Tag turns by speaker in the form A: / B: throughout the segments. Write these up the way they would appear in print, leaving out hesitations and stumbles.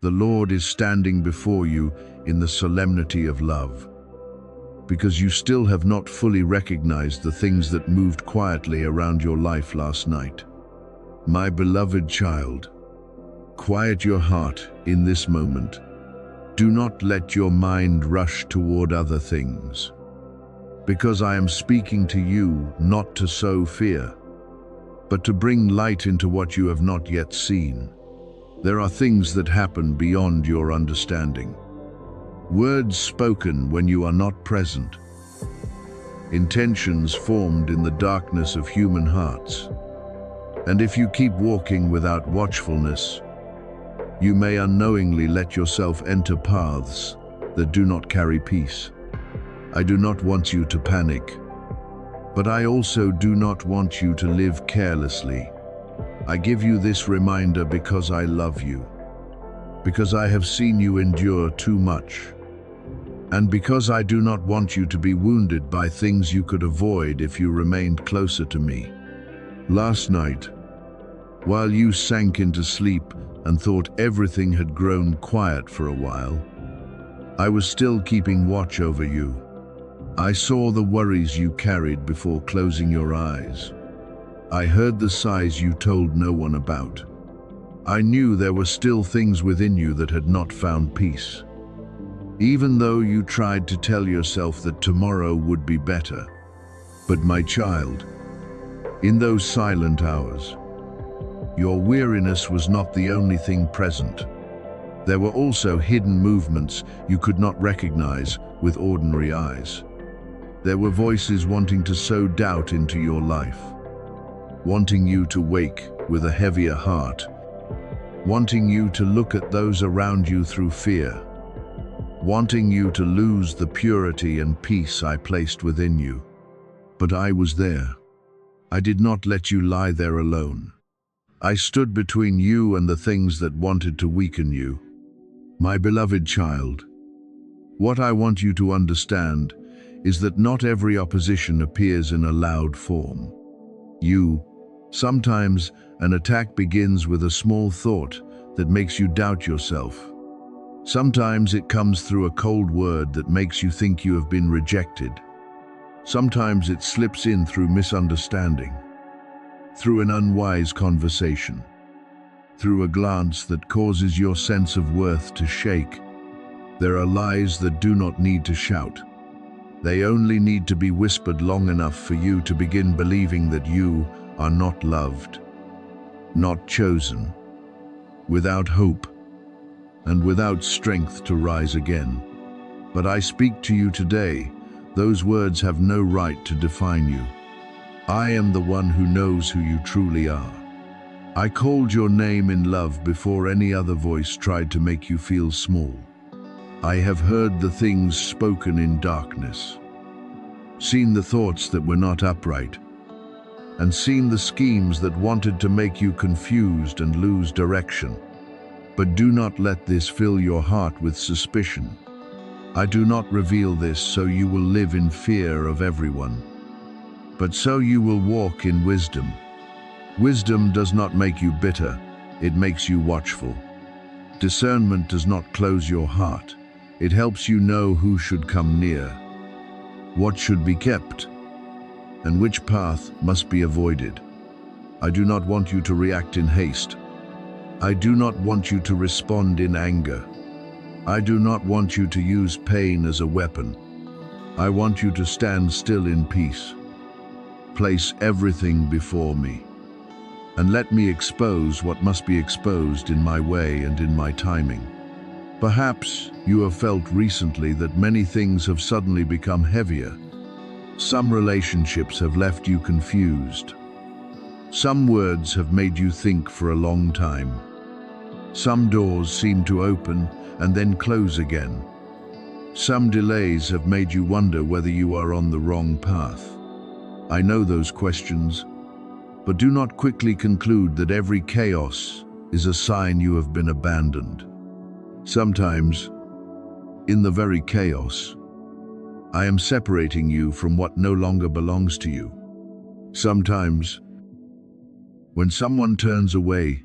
A: The Lord is standing before you in the solemnity of love, because you still have not fully recognized the things that moved quietly around your life last night. My beloved child, quiet your heart in this moment. Do not let your mind rush toward other things, because I am speaking to you not to sow fear, but to bring light into what you have not yet seen. There are things that happen beyond your understanding. Words spoken when you are not present. Intentions formed in the darkness of human hearts. And if you keep walking without watchfulness, you may unknowingly let yourself enter paths that do not carry peace. I do not want you to panic, but I also do not want you to live carelessly. I give you this reminder because I love you, because I have seen you endure too much, and because I do not want you to be wounded by things you could avoid if you remained closer to me. Last night, while you sank into sleep and thought everything had grown quiet for a while, I was still keeping watch over you. I saw the worries you carried before closing your eyes. I heard the sighs you told no one about. I knew there were still things within you that had not found peace, even though you tried to tell yourself that tomorrow would be better. But my child, in those silent hours, your weariness was not the only thing present. There were also hidden movements you could not recognize with ordinary eyes. There were voices wanting to sow doubt into your life, wanting you to wake with a heavier heart, wanting you to look at those around you through fear, wanting you to lose the purity and peace I placed within you. But I was there. I did not let you lie there alone. I stood between you and the things that wanted to weaken you. My beloved child, what I want you to understand is that not every opposition appears in a loud form. Sometimes an attack begins with a small thought that makes you doubt yourself. Sometimes it comes through a cold word that makes you think you have been rejected. Sometimes it slips in through misunderstanding, through an unwise conversation, through a glance that causes your sense of worth to shake. There are lies that do not need to shout. They only need to be whispered long enough for you to begin believing that you are not loved, not chosen, without hope, and without strength to rise again. But I speak to you today. Those words have no right to define you. I am the one who knows who you truly are. I called your name in love before any other voice tried to make you feel small. I have heard the things spoken in darkness, seen the thoughts that were not upright, and seen the schemes that wanted to make you confused and lose direction. But do not let this fill your heart with suspicion. I do not reveal this so you will live in fear of everyone, but so you will walk in wisdom. Wisdom does not make you bitter, it makes you watchful. Discernment does not close your heart, it helps you know who should come near, what should be kept, and which path must be avoided. I do not want you to react in haste. I do not want you to respond in anger. I do not want you to use pain as a weapon. I want you to stand still in peace. Place everything before me, and let me expose what must be exposed in my way and in my timing. Perhaps you have felt recently that many things have suddenly become heavier. Some relationships have left you confused. Some words have made you think for a long time. Some doors seem to open and then close again. Some delays have made you wonder whether you are on the wrong path. I know those questions, but do not quickly conclude that every chaos is a sign you have been abandoned. Sometimes, in the very chaos, I am separating you from what no longer belongs to you. Sometimes, when someone turns away,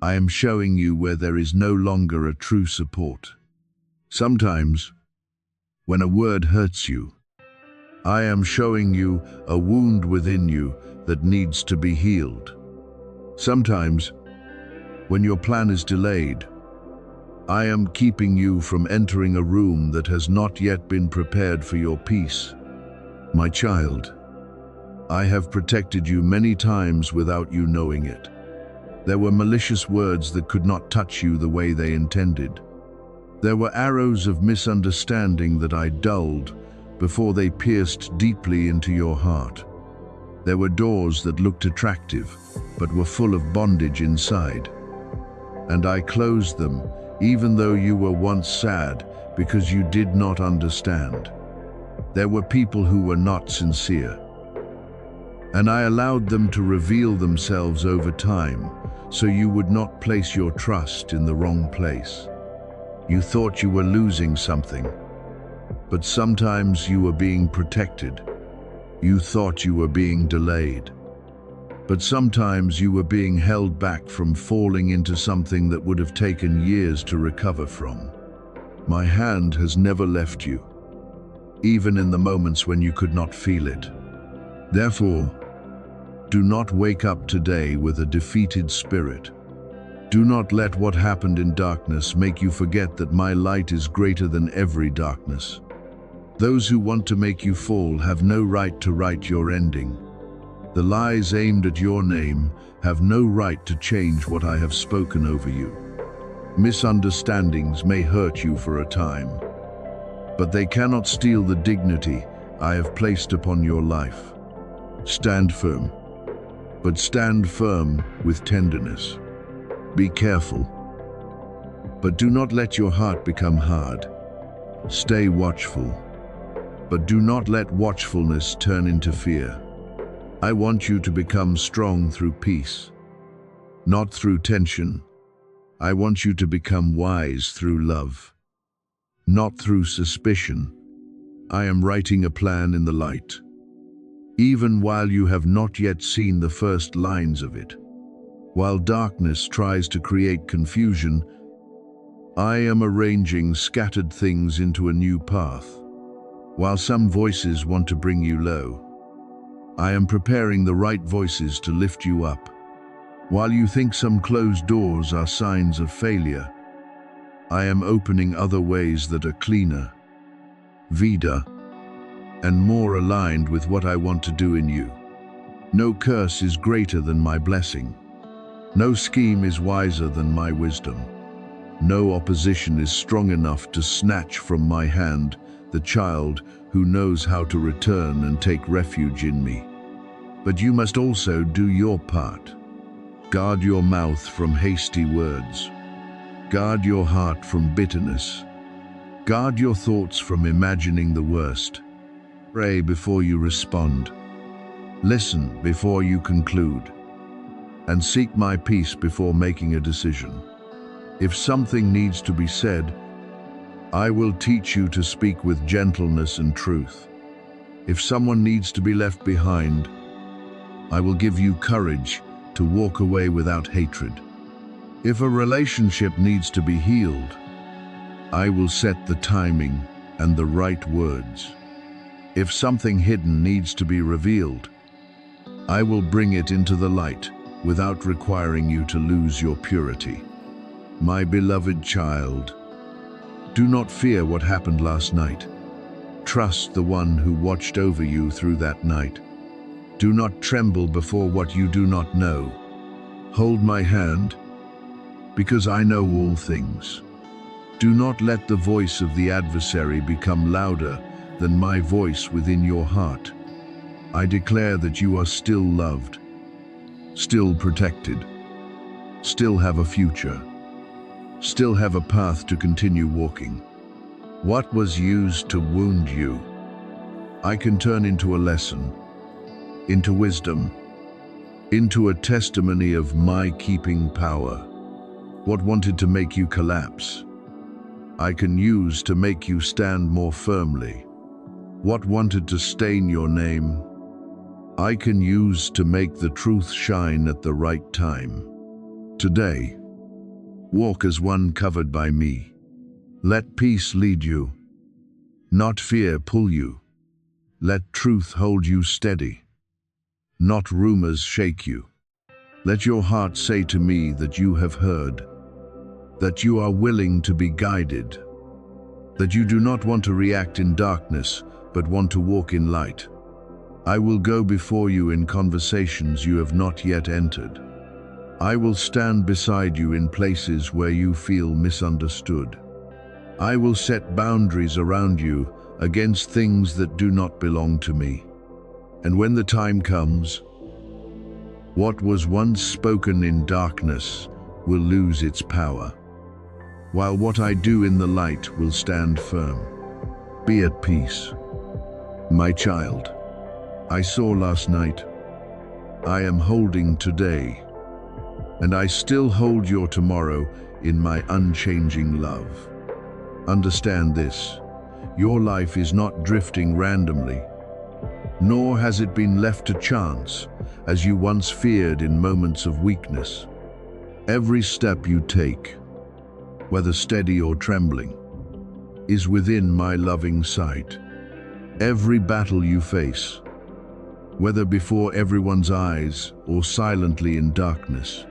A: I am showing you where there is no longer a true support. Sometimes, when a word hurts you, I am showing you a wound within you that needs to be healed. Sometimes, when your plan is delayed, I am keeping you from entering a room that has not yet been prepared for your peace. My child, I have protected you many times without you knowing it. There were malicious words that could not touch you the way they intended. There were arrows of misunderstanding that I dulled before they pierced deeply into your heart. There were doors that looked attractive, but were full of bondage inside. And I closed them, even though you were once sad, because you did not understand. There were people who were not sincere. And I allowed them to reveal themselves over time, so you would not place your trust in the wrong place. You thought you were losing something, but sometimes you were being protected. You thought you were being delayed, but sometimes you were being held back from falling into something that would have taken years to recover from. My hand has never left you, even in the moments when you could not feel it. Therefore, do not wake up today with a defeated spirit. Do not let what happened in darkness make you forget that my light is greater than every darkness. Those who want to make you fall have no right to write your ending. The lies aimed at your name have no right to change what I have spoken over you. Misunderstandings may hurt you for a time, but they cannot steal the dignity I have placed upon your life. Stand firm, but stand firm with tenderness. Be careful, but do not let your heart become hard. Stay watchful, but do not let watchfulness turn into fear. I want you to become strong through peace, not through tension. I want you to become wise through love, not through suspicion. I am writing a plan in the light, even while you have not yet seen the first lines of it. While darkness tries to create confusion, I am arranging scattered things into a new path. While some voices want to bring you low, I am preparing the right voices to lift you up. While you think some closed doors are signs of failure, I am opening other ways that are cleaner, Vida, and more aligned with what I want to do in you. No curse is greater than my blessing. No scheme is wiser than my wisdom. No opposition is strong enough to snatch from my hand the child who knows how to return and take refuge in me. But you must also do your part. Guard your mouth from hasty words. Guard your heart from bitterness. Guard your thoughts from imagining the worst. Pray before you respond. Listen before you conclude. And seek my peace before making a decision. If something needs to be said, I will teach you to speak with gentleness and truth. If someone needs to be left behind, I will give you courage to walk away without hatred. If a relationship needs to be healed, I will set the timing and the right words. If something hidden needs to be revealed, I will bring it into the light without requiring you to lose your purity. My beloved child, do not fear what happened last night. Trust the one who watched over you through that night. Do not tremble before what you do not know. Hold my hand, because I know all things. Do not let the voice of the adversary become louder than my voice within your heart. I declare that you are still loved, still protected, still have a future, still have a path to continue walking. What was used to wound you, I can turn into a lesson, into wisdom, into a testimony of my keeping power. What wanted to make you collapse, I can use to make you stand more firmly. What wanted to stain your name, I can use to make the truth shine at the right time. Today, Walk as one covered by me. Let peace lead you, not fear pull you. Let truth hold you steady, not rumors shake you. Let your heart say to me that you have heard, that you are willing to be guided, that you do not want to react in darkness, but want to walk in light. I will go before you in conversations you have not yet entered. I will stand beside you in places where you feel misunderstood. I will set boundaries around you against things that do not belong to me. And when the time comes, what was once spoken in darkness will lose its power, while what I do in the light will stand firm. Be at peace, my child. I saw last night. I am holding today, and I still hold your tomorrow in my unchanging love. Understand this, your life is not drifting randomly, nor has it been left to chance, as you once feared in moments of weakness. Every step you take, whether steady or trembling, is within my loving sight. Every battle you face, whether before everyone's eyes or silently in darkness,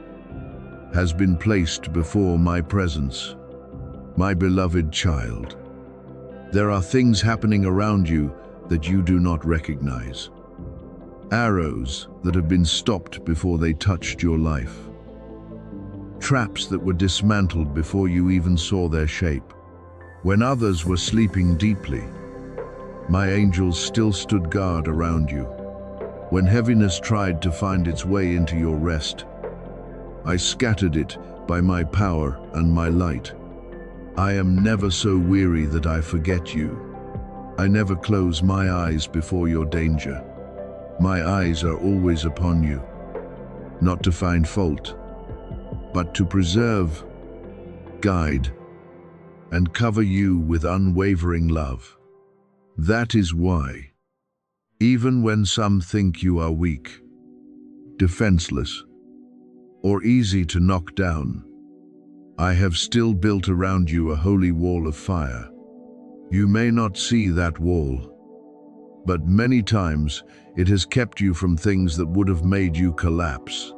A: has been placed before my presence. My beloved child, there are things happening around you that you do not recognize. Arrows that have been stopped before they touched your life. Traps that were dismantled before you even saw their shape. When others were sleeping deeply, my angels still stood guard around you. When heaviness tried to find its way into your rest, I scattered it by my power and my light. I am never so weary that I forget you. I never close my eyes before your danger. My eyes are always upon you, not to find fault, but to preserve, guide, and cover you with unwavering love. That is why, even when some think you are weak, defenseless, or easy to knock down, I have still built around you a holy wall of fire. You may not see that wall, but many times it has kept you from things that would have made you collapse.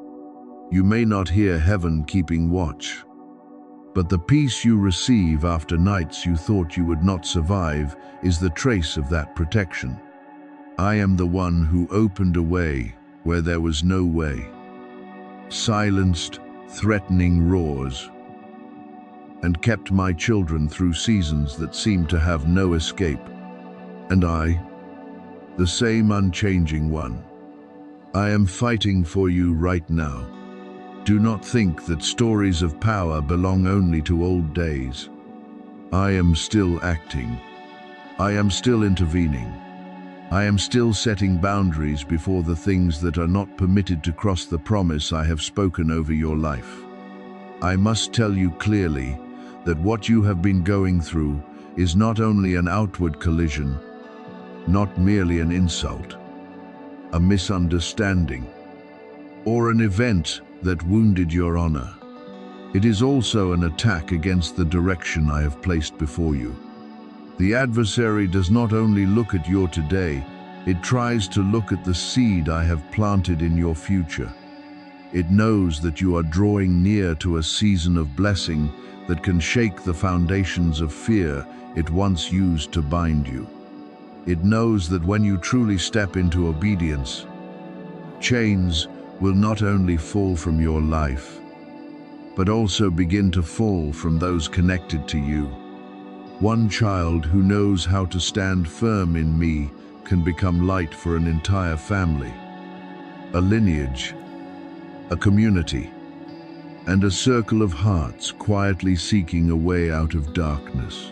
A: You may not hear heaven keeping watch, but the peace you receive after nights you thought you would not survive is the trace of that protection. I am the one who opened a way where there was no way, silenced threatening roars, and kept my children through seasons that seemed to have no escape. And I, the same unchanging one, I am fighting for you right now. Do not think that stories of power belong only to old days. I am still acting. I am still intervening. I am still setting boundaries before the things that are not permitted to cross the promise I have spoken over your life. I must tell you clearly that what you have been going through is not only an outward collision, not merely an insult, a misunderstanding, or an event that wounded your honor. It is also an attack against the direction I have placed before you. The adversary does not only look at your today, it tries to look at the seed I have planted in your future. It knows that you are drawing near to a season of blessing that can shake the foundations of fear it once used to bind you. It knows that when you truly step into obedience, chains will not only fall from your life, but also begin to fall from those connected to you. One child who knows how to stand firm in me can become light for an entire family, a lineage, a community, and a circle of hearts quietly seeking a way out of darkness.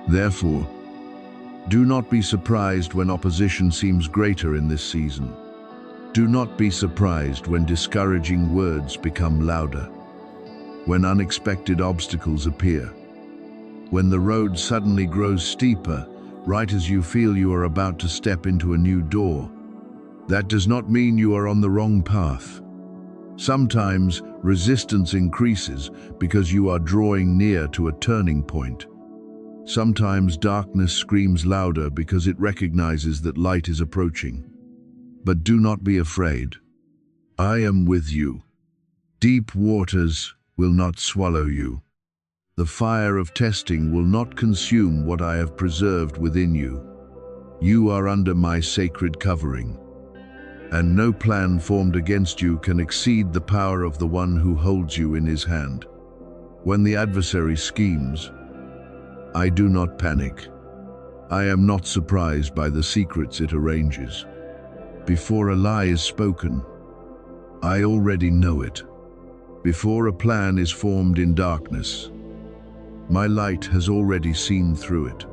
A: Therefore, do not be surprised when opposition seems greater in this season. Do not be surprised when discouraging words become louder, when unexpected obstacles appear, when the road suddenly grows steeper, right as you feel you are about to step into a new door. That does not mean you are on the wrong path. Sometimes Resistance increases because you are drawing near to a turning point. Sometimes darkness screams louder because it recognizes that light is approaching. But do not be afraid. I am with you. Deep waters will not swallow you. The fire of testing will not consume what I have preserved within you. You are under my sacred covering, and no plan formed against you can exceed the power of the one who holds you in his hand. When the adversary schemes, I do not panic. I am not surprised by the secrets it arranges. Before a lie is spoken, I already know it. Before a plan is formed in darkness, my light has already seen through it.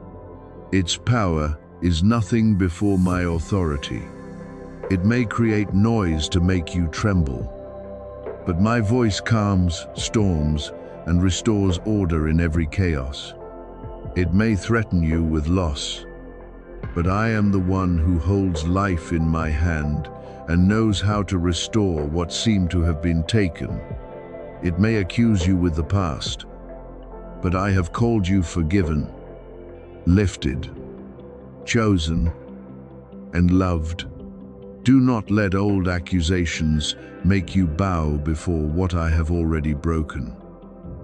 A: Its power is nothing before my authority. It may create noise to make you tremble, but my voice calms storms and restores order in every chaos. It may threaten you with loss, but I am the one who holds life in my hand and knows how to restore what seemed to have been taken. It may accuse you with the past, but I have called you forgiven, lifted, chosen, and loved. Do not let old accusations make you bow before what I have already broken.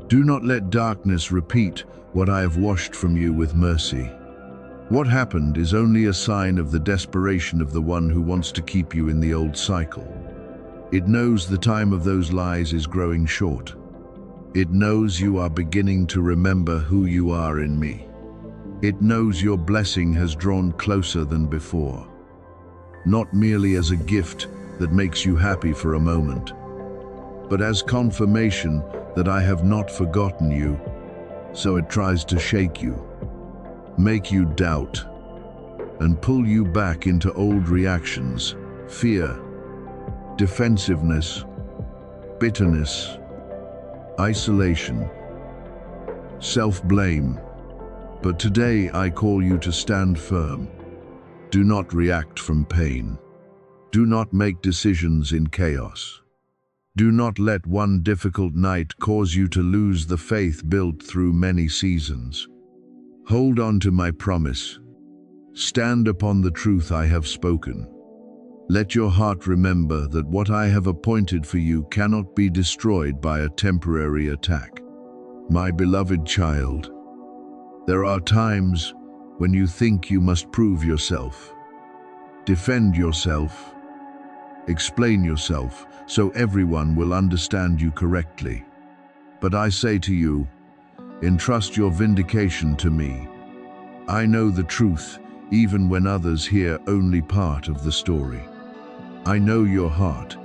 A: Do not let darkness repeat what I have washed from you with mercy. What happened is only a sign of the desperation of the one who wants to keep you in the old cycle. It knows the time of those lies is growing short. It knows you are beginning to remember who you are in me. It knows your blessing has drawn closer than before, not merely as a gift that makes you happy for a moment, but as confirmation that I have not forgotten you. So it tries to shake you, make you doubt, and pull you back into old reactions, fear, defensiveness, bitterness, isolation, self-blame. But today I call you to stand firm. Do not react from pain. Do not make decisions in chaos. Do not let one difficult night cause you to lose the faith built through many seasons. Hold on to my promise. Stand upon the truth I have spoken. Let your heart remember that what I have appointed for you cannot be destroyed by a temporary attack. My beloved child, there are times when you think you must prove yourself, defend yourself, explain yourself so everyone will understand you correctly. But I say to you, entrust your vindication to me. I know the truth even when others hear only part of the story. I know your heart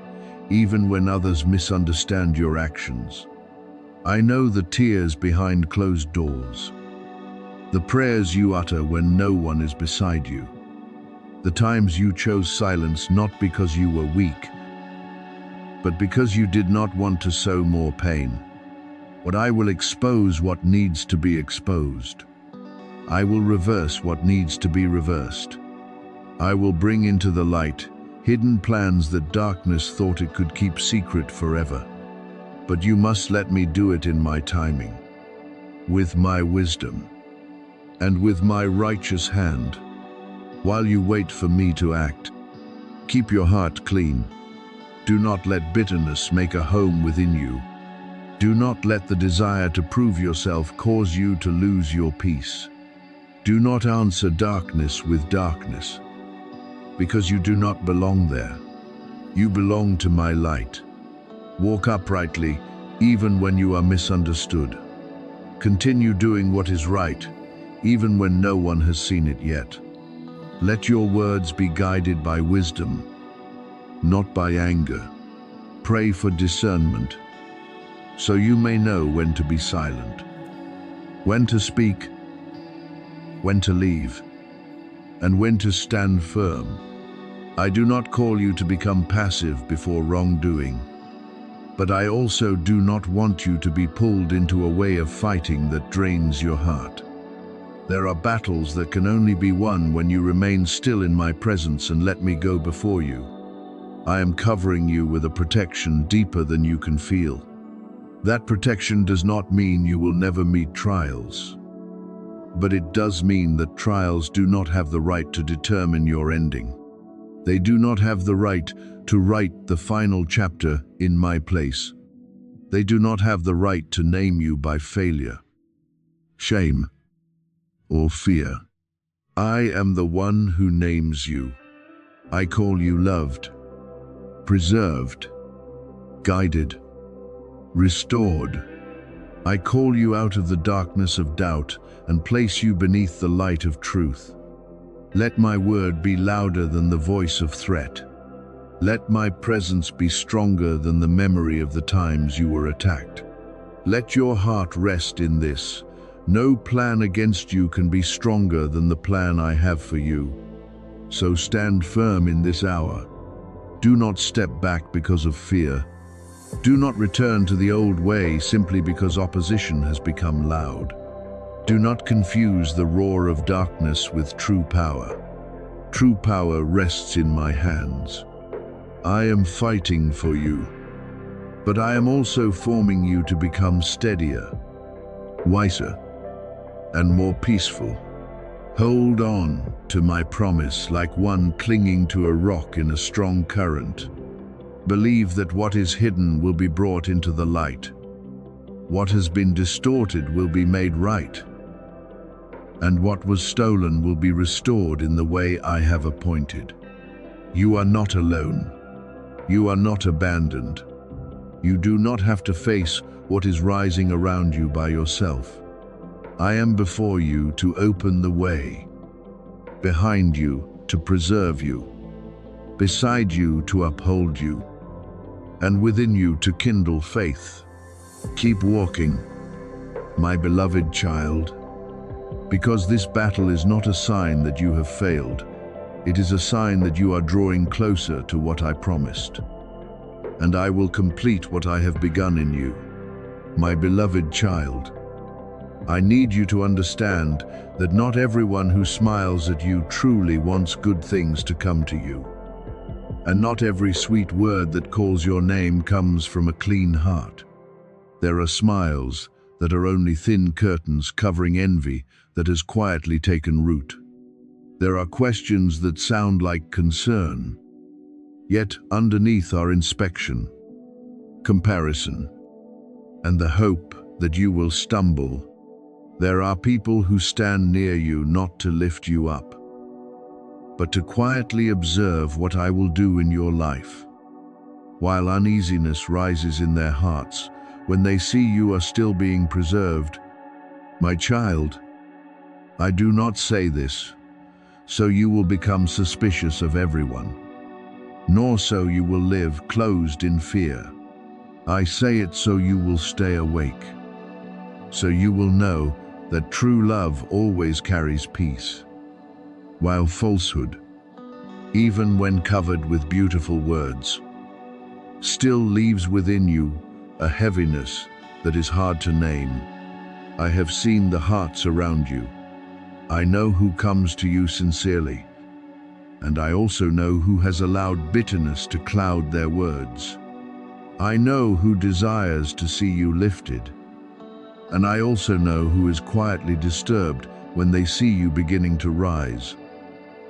A: even when others misunderstand your actions. I know the tears behind closed doors, the prayers you utter when no one is beside you, the times you chose silence not because you were weak, but because you did not want to sow more pain. But I will expose what needs to be exposed. I will reverse what needs to be reversed. I will bring into the light hidden plans that darkness thought it could keep secret forever. But you must let me do it in my timing, with my wisdom, and with my righteous hand. While you wait for me to act, keep your heart clean. Do not let bitterness make a home within you. Do not let the desire to prove yourself cause you to lose your peace. Do not answer darkness with darkness, because you do not belong there. You belong to my light. Walk uprightly, even when you are misunderstood. Continue doing what is right, even when no one has seen it yet. Let your words be guided by wisdom, not by anger. Pray for discernment, so you may know when to be silent, when to speak, when to leave, and when to stand firm. I do not call you to become passive before wrongdoing, but I also do not want you to be pulled into a way of fighting that drains your heart. There are battles that can only be won when you remain still in my presence and let me go before you. I am covering you with a protection deeper than you can feel. That protection does not mean you will never meet trials, but it does mean that trials do not have the right to determine your ending. They do not have the right to write the final chapter in my place. They do not have the right to name you by failure, shame, or fear. I am the one who names you. I call you loved, preserved, guided, restored. I call you out of the darkness of doubt and place you beneath the light of truth. Let my word be louder than the voice of threat. Let my presence be stronger than the memory of the times you were attacked. Let your heart rest in this. No plan against you can be stronger than the plan I have for you. So stand firm in this hour. Do not step back because of fear. Do not return to the old way simply because opposition has become loud. Do not confuse the roar of darkness with true power. True power rests in my hands. I am fighting for you, but I am also forming you to become steadier, wiser, and more peaceful. Hold on to my promise like one clinging to a rock in a strong current. Believe that what is hidden will be brought into the light. What has been distorted will be made right. And what was stolen will be restored in the way I have appointed. You are not alone. You are not abandoned. You do not have to face what is rising around you by yourself. I am before you to open the way, behind you to preserve you, beside you to uphold you, and within you to kindle faith. Keep walking, my beloved child, because this battle is not a sign that you have failed. It is a sign that you are drawing closer to what I promised. And I will complete what I have begun in you, my beloved child. I need you to understand that not everyone who smiles at you truly wants good things to come to you. And not every sweet word that calls your name comes from a clean heart. There are smiles that are only thin curtains covering envy that has quietly taken root. There are questions that sound like concern, yet underneath are inspection, comparison, and the hope that you will stumble. There are people who stand near you not to lift you up, but to quietly observe what I will do in your life. While uneasiness rises in their hearts when they see you are still being preserved, my child, I do not say this so you will become suspicious of everyone, nor so you will live closed in fear. I say it so you will stay awake, so you will know that true love always carries peace, while falsehood, even when covered with beautiful words, still leaves within you a heaviness that is hard to name. I have seen the hearts around you. I know who comes to you sincerely, and I also know who has allowed bitterness to cloud their words. I know who desires to see you lifted, and I also know who is quietly disturbed when they see you beginning to rise.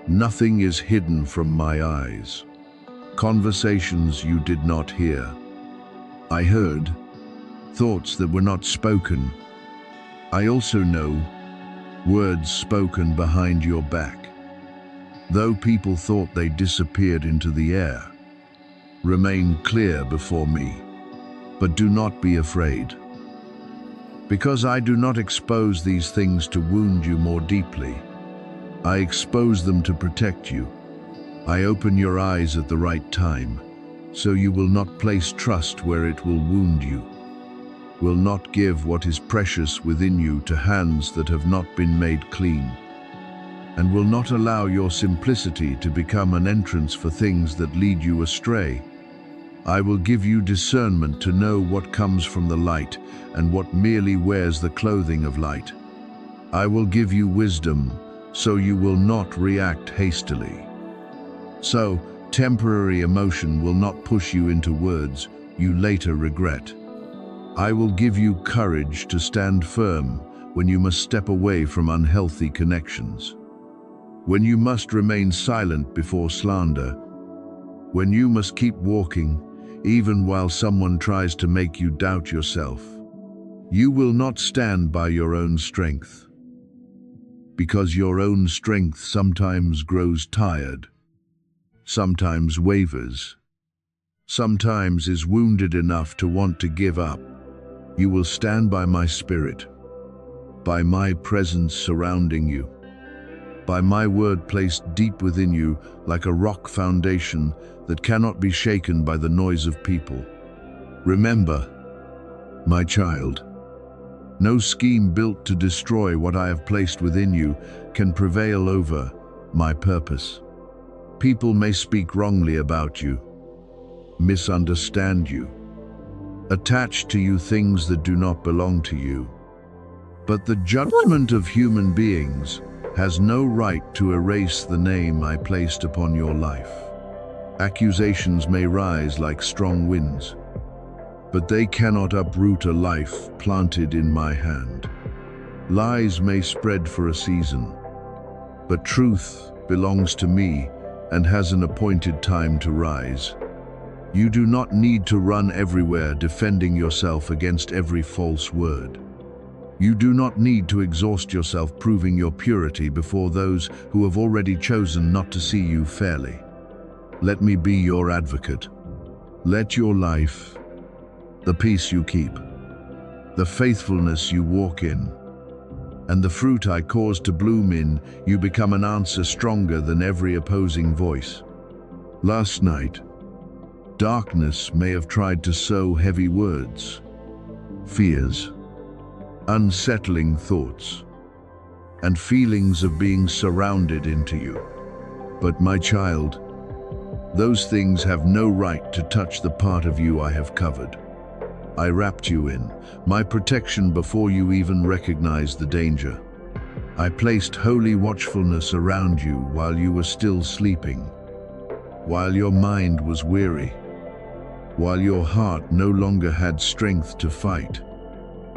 A: Nothing is hidden from my eyes. Conversations you did not hear, I heard. Thoughts that were not spoken, I also know. Words spoken behind your back. Though people thought they disappeared into the air, remain clear before me, but do not be afraid. Because I do not expose these things to wound you more deeply. I expose them to protect you. I open your eyes at the right time, so you will not place trust where it will wound you, will not give what is precious within you to hands that have not been made clean, and will not allow your simplicity to become an entrance for things that lead you astray. I will give you discernment to know what comes from the light and what merely wears the clothing of light. I will give you wisdom so you will not react hastily. So, Temporary emotion will not push you into words you later regret. I will give you courage to stand firm when you must step away from unhealthy connections, when you must remain silent before slander, when you must keep walking even while someone tries to make you doubt yourself. You will not stand by your own strength, because your own strength sometimes grows tired, sometimes wavers, sometimes is wounded enough to want to give up. You will stand by my spirit, by my presence surrounding you, by my word placed deep within you like a rock foundation that cannot be shaken by the noise of people. Remember, my child, no scheme built to destroy what I have placed within you can prevail over my purpose. People may speak wrongly about you, misunderstand you, attach to you things that do not belong to you. But the judgment of human beings has no right to erase the name I placed upon your life. Accusations may rise like strong winds, but they cannot uproot a life planted in my hand. Lies may spread for a season, but truth belongs to me and has an appointed time to rise. You do not need to run everywhere defending yourself against every false word. You do not need to exhaust yourself proving your purity before those who have already chosen not to see you fairly. Let me be your advocate. Let your life, the peace you keep, the faithfulness you walk in, and the fruit I cause to bloom in you become an answer stronger than every opposing voice. Last night, darkness may have tried to sow heavy words, fears, unsettling thoughts, and feelings of being surrounded into you. But my child, those things have no right to touch the part of you I have covered. I wrapped you in my protection before you even recognized the danger. I placed holy watchfulness around you while you were still sleeping, while your mind was weary, while your heart no longer had strength to fight.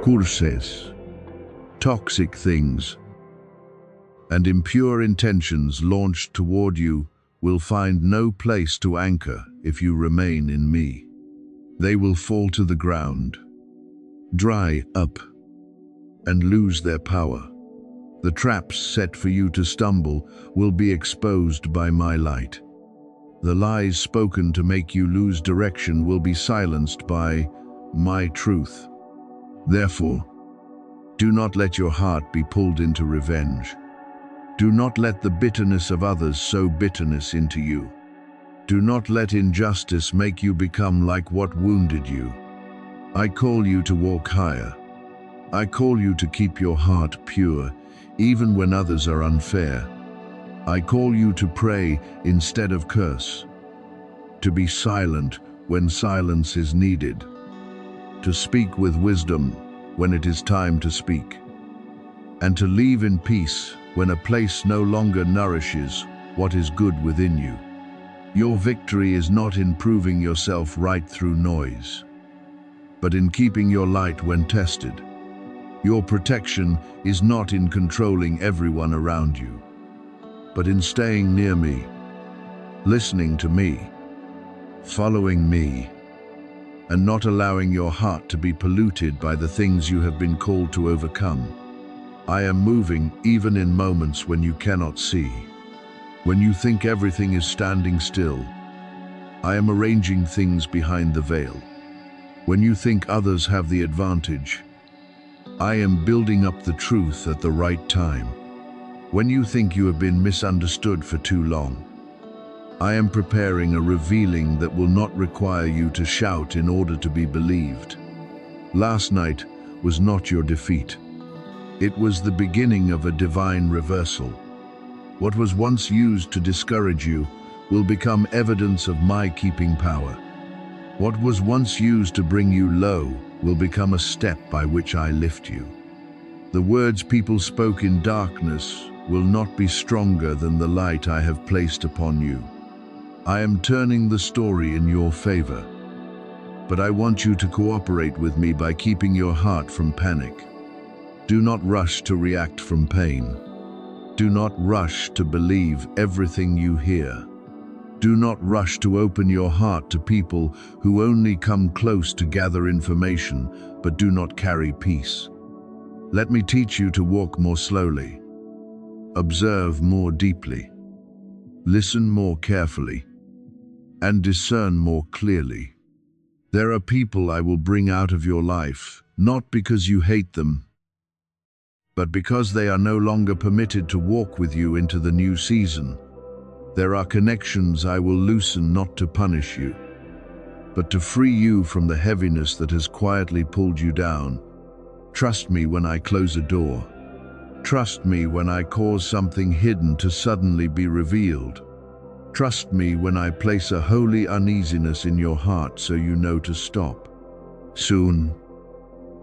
A: Curses, toxic things, and impure intentions launched toward you will find no place to anchor if you remain in me. They will fall to the ground, dry up, and lose their power. The traps set for you to stumble will be exposed by my light. The lies spoken to make you lose direction will be silenced by my truth. Therefore, do not let your heart be pulled into revenge. Do not let the bitterness of others sow bitterness into you. Do not let injustice make you become like what wounded you. I call you to walk higher. I call you to keep your heart pure, even when others are unfair. I call you to pray instead of curse, to be silent when silence is needed, to speak with wisdom when it is time to speak, and to leave in peace when a place no longer nourishes what is good within you. Your victory is not in proving yourself right through noise, but in keeping your light when tested. Your protection is not in controlling everyone around you, but in staying near me, listening to me, following me, and not allowing your heart to be polluted by the things you have been called to overcome. I am moving even in moments when you cannot see. When you think everything is standing still, I am arranging things behind the veil. When you think others have the advantage, I am building up the truth at the right time. When you think you have been misunderstood for too long, I am preparing a revealing that will not require you to shout in order to be believed. Last night was not your defeat. It was the beginning of a divine reversal. What was once used to discourage you will become evidence of my keeping power. What was once used to bring you low will become a step by which I lift you. The words people spoke in darkness will not be stronger than the light I have placed upon you. I am turning the story in your favor. But I want you to cooperate with me by keeping your heart from panic. Do not rush to react from pain. Do not rush to believe everything you hear. Do not rush to open your heart to people who only come close to gather information but do not carry peace. Let me teach you to walk more slowly, observe more deeply, listen more carefully, and discern more clearly. There are people I will bring out of your life, not because you hate them, but because they are no longer permitted to walk with you into the new season. There are connections I will loosen not to punish you, but to free you from the heaviness that has quietly pulled you down. Trust me when I close a door. Trust me when I cause something hidden to suddenly be revealed. Trust me when I place a holy uneasiness in your heart so you know to stop. Soon,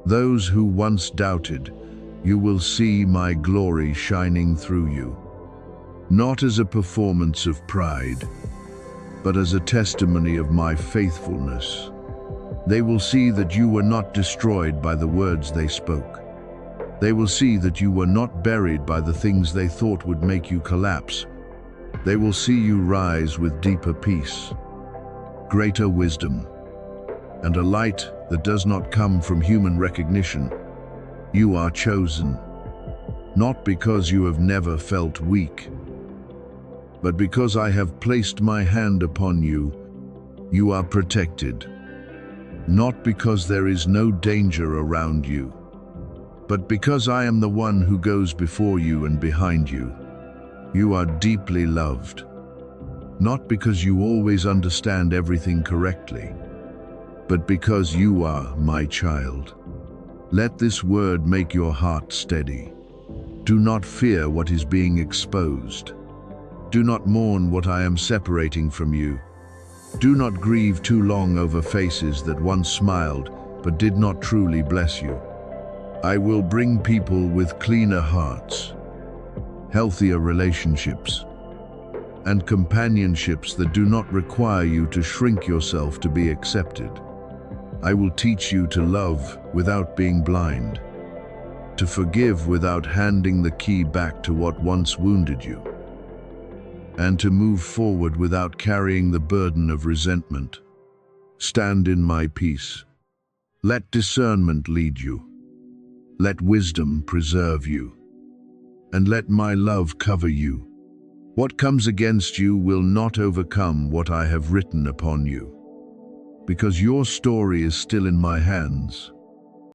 A: those who once doubted, you will see my glory shining through you, not as a performance of pride, but as a testimony of my faithfulness. They will see that you were not destroyed by the words they spoke. They will see that you were not buried by the things they thought would make you collapse. They will see you rise with deeper peace, greater wisdom, and a light that does not come from human recognition. You are chosen, not because you have never felt weak, but because I have placed my hand upon you. You are protected, not because there is no danger around you, but because I am the one who goes before you and behind you. You are deeply loved, not because you always understand everything correctly, but because you are my child. Let this word make your heart steady. Do not fear what is being exposed. Do not mourn what I am separating from you. Do not grieve too long over faces that once smiled but did not truly bless you. I will bring people with cleaner hearts, healthier relationships, and companionships that do not require you to shrink yourself to be accepted. I will teach you to love without being blind, to forgive without handing the key back to what once wounded you, and to move forward without carrying the burden of resentment. Stand in my peace. Let discernment lead you. Let wisdom preserve you. And let my love cover you. What comes against you will not overcome what I have written upon you, because your story is still in my hands.